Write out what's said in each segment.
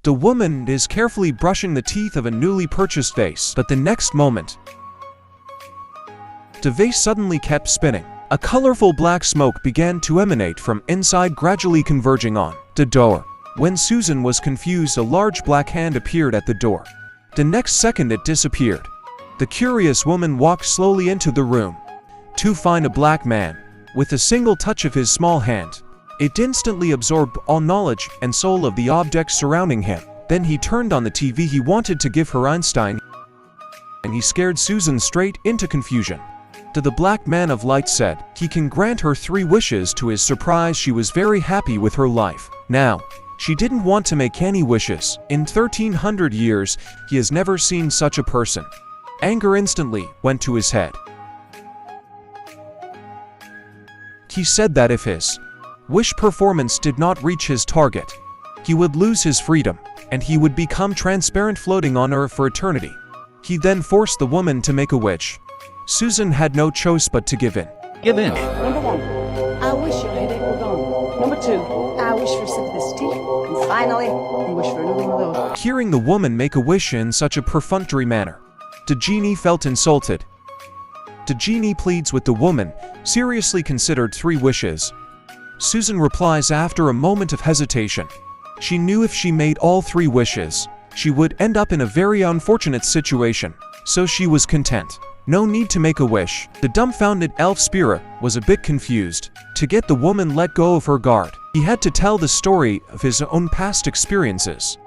The woman is carefully brushing the teeth of a newly purchased vase, but the next moment, the vase suddenly kept spinning. A colorful black smoke began to emanate from inside, gradually converging on the door. When Susan was confused, a large black hand appeared at the door. The next second it disappeared. The curious woman walked slowly into the room to find a black man. With a single touch of his small hand, it instantly absorbed all knowledge and soul of the objects surrounding him. Then he turned on the TV. He wanted to give her Einstein, and he scared Susan straight into confusion. The black man of light said he can grant her 3 wishes. To his surprise, she was very happy with her life. Now, she didn't want to make any wishes. In 1300 years, he has never seen such a person. Anger instantly went to his head. He said that if his wish performance did not reach his target, he would lose his freedom, and he would become transparent, floating on earth for eternity. He then forced the woman to make a wish. Susan had no choice but to give in. Give in. Number 1, I wish your headache were gone. Number 2, I wish for simplicity. And finally, I wish for another one of those. Hearing the woman make a wish in such a perfunctory manner, the genie felt insulted. The genie pleads with the woman, seriously considered 3 wishes. Susan replies after a moment of hesitation. She knew if she made all 3 wishes, she would end up in a very unfortunate situation, so she was content. No need to make a wish. The dumbfounded elf spirit was a bit confused. To get the woman let go of her guard, he had to tell the story of his own past experiences.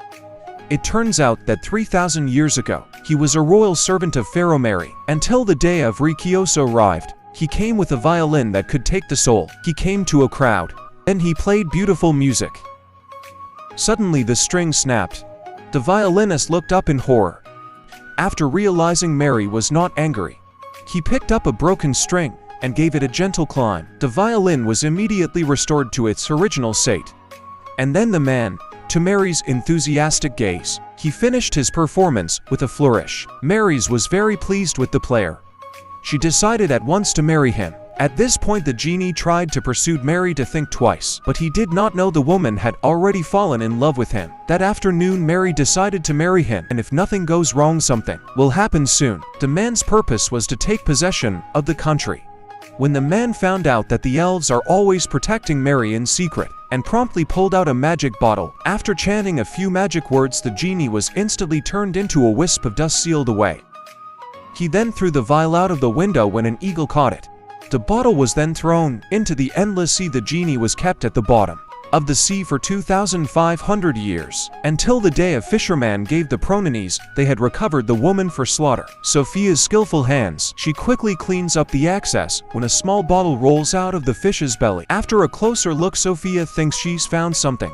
It turns out that 3,000 years ago, he was a royal servant of Pharaoh Mary. Until the day of Rikioso arrived, he came with a violin that could take the soul. He came to a crowd, and he played beautiful music. Suddenly the string snapped. The violinist looked up in horror. After realizing Mary was not angry, he picked up a broken string and gave it a gentle climb. The violin was immediately restored to its original state. And then the man, to Mary's enthusiastic gaze, he finished his performance with a flourish. Mary's was very pleased with the player. She decided at once to marry him. At this point the genie tried to persuade Mary to think twice, but he did not know the woman had already fallen in love with him. That afternoon Mary decided to marry him, and if nothing goes wrong, something will happen soon. The man's purpose was to take possession of the country. When the man found out that the elves are always protecting Mary in secret, and promptly pulled out a magic bottle, after chanting a few magic words, the genie was instantly turned into a wisp of dust, sealed away. He then threw the vial out of the window when an eagle caught it. The bottle was then thrown into the endless sea. The genie was kept at the bottom of the sea for 2,500 years, until the day a fisherman gave the Pronanes they had recovered the woman for slaughter. Sophia's skillful hands, she quickly cleans up the excess when a small bottle rolls out of the fish's belly. After a closer look, Sophia thinks she's found something,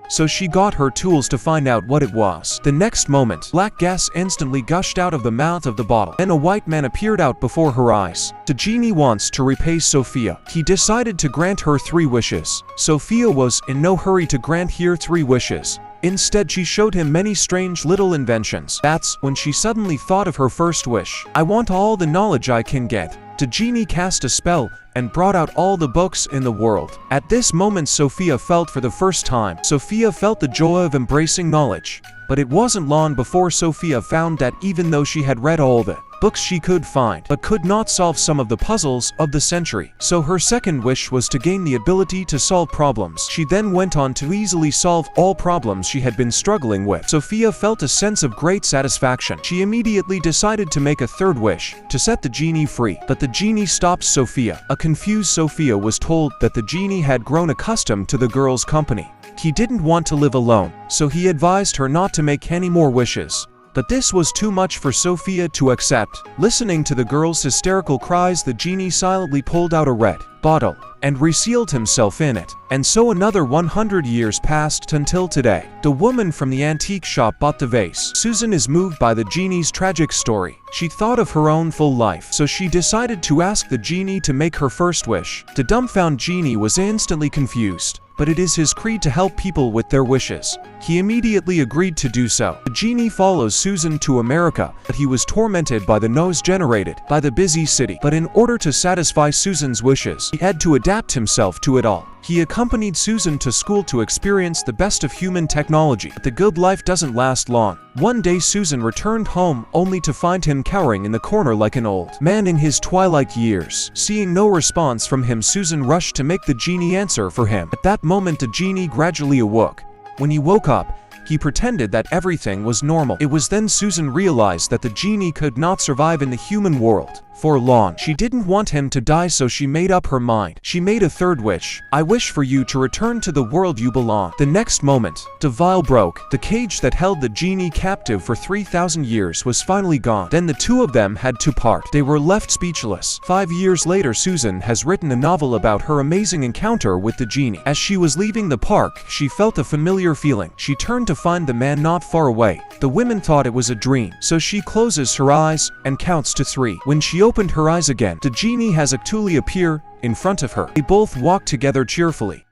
so she got her tools to find out what it was. The next moment, black gas instantly gushed out of the mouth of the bottle, and a white man appeared out before her eyes. The genie wants to repay Sophia. He decided to grant her 3 wishes. Sophia was in no hurry to grant her 3 wishes. Instead, she showed him many strange little inventions. That's when she suddenly thought of her first wish. I want all the knowledge I can get. The genie cast a spell and brought out all the books in the world. At this moment, Sophia felt for the first time. Sophia felt the joy of embracing knowledge. But it wasn't long before Sophia found that even though she had read all the books she could find, but could not solve some of the puzzles of the century. So her second wish was to gain the ability to solve problems. She then went on to easily solve all problems she had been struggling with. Sophia felt a sense of great satisfaction. She immediately decided to make a third wish, to set the genie free. But the genie stopped Sophia. A confused Sophia was told that the genie had grown accustomed to the girl's company. He didn't want to live alone, so he advised her not to make any more wishes. But this was too much for Sophia to accept. Listening to the girl's hysterical cries, the genie silently pulled out a red bottle and resealed himself in it. And so another 100 years passed until today. The woman from the antique shop bought the vase. Susan is moved by the genie's tragic story. She thought of her own full life, so she decided to ask the genie to make her first wish. The dumbfounded genie was instantly confused, but it is his creed to help people with their wishes. He immediately agreed to do so. The genie follows Susan to America, but he was tormented by the noise generated by the busy city. But in order to satisfy Susan's wishes, he had to adapt himself to it all. He accompanied Susan to school to experience the best of human technology. But the good life doesn't last long. One day Susan returned home only to find him cowering in the corner like an old man in his twilight years. Seeing no response from him, Susan rushed to make the genie answer for him. At that moment the genie gradually awoke. When he woke up, he pretended that everything was normal. It was then Susan realized that the genie could not survive in the human world for long. She didn't want him to die, so she made up her mind. She made a third wish. I wish for you to return to the world you belong. The next moment, the vial broke. The cage that held the genie captive for 3,000 years was finally gone. Then the two of them had to part. They were left speechless. 5 years later, Susan has written a novel about her amazing encounter with the genie. As she was leaving the park, she felt a familiar feeling. She turned to find the man not far away. The women thought it was a dream, so she closes her eyes and counts to 3. When she opened her eyes again, the genie has actually appeared in front of her. They both walked together cheerfully.